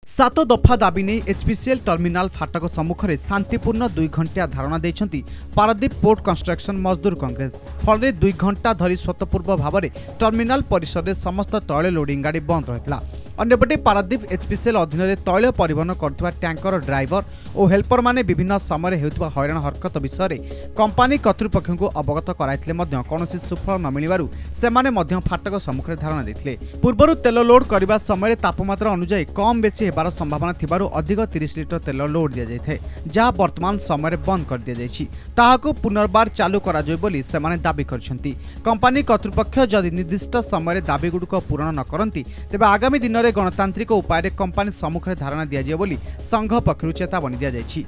सात दफा दाबी नहीं एचपीसीएल टर्मिनाल फाटक सम्मुखें शांतिपूर्ण 2 घंटा धारणा देइछंती पारादीप पोर्ट कंस्ट्रक्शन मजदूर कांग्रेस। फल 2 घंटा धरी स्वतपूर्व भाव में टर्मिनाल परिसर में समस्त तैल लोडिंग गाड़ी बंद रही। अंपटे पारादीप एचपीसीएल अधीन में तैल परिवहन कर टैंकर ड्राइवर और हेल्पर माने विभिन्न समय होता हैरान हरकत विषय में कंपानी कर्तृपक्ष को अवगत कराइथिले मध्य कौनसी सुफल न मिलबारु सेमाने मध्य फाटक सम्मुखें धारणा देथिले। पूर्वरु तेल लोड करने समय तापमात्रा अनुसार कम बेसी हेबार संभावना थिबारु अधिक 30 लिटर तेल लोड दिया जाइथे, जहाँ वर्तमान समय बंद कर दिया जाइछि। ताहाको पुनर्बार चालू करा जाय बोली सेमाने दाबी करछंती। कंपानी कर्तृपक्ष जदि निर्दिष्ट समय दाबी गुड़िक पूरण न करंती तेबे आगामी दिन में गणतांत्रिक उपाय कंपानी सम्मुखें धारणा दिया जाय बोली संघ पक्षरु चेतावनी दिया जाइछि।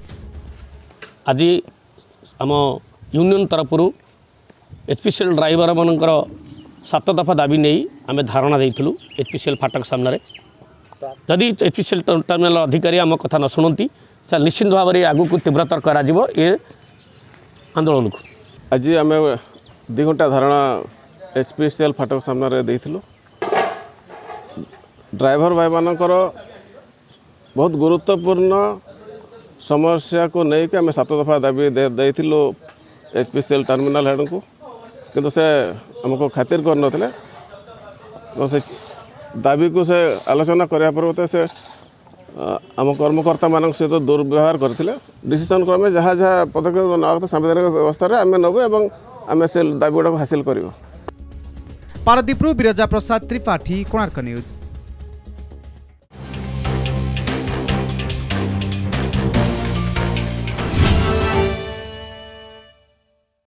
आज आम यूनियन तरफ एचपीसीएल ड्राइवर मानकर 7 दफा दाबी नहीं आम धारणा देइथिलु एचपीसीएल फाटक सामने। जदि एचपीसीएल टर्मिनाल अधिकारी आम कथा न शुणती से निश्चित भाव में आगू को तीव्रतर करा जिवो ए आंदोलन को। आज आम 2 घंटा धारणा एचपीसीएल फाटक सामने देइथिलु। ड्राइवर भाई मानकर बहुत गुरुत्वपूर्ण समस्या को लेकिन आम 7 दफा दाबी देइथिलु एचपीसीएल टर्मिनाल हेड को, किंतु से हमको खातिर कर नथिले। तो से दाबी को से आलोचना करने पर से आम कर्मकर्ता मान सहित दुर्व्यवहार करते। डिसीजन क्रमे जहाँ जहाँ पदक्षेप ना संवैधानिक व्यवस्था आम नबू और आम से दाबी गुड़ा हासिल कर। पारादीपु बिरजा प्रसाद त्रिपाठी, कोणार्क न्यूज।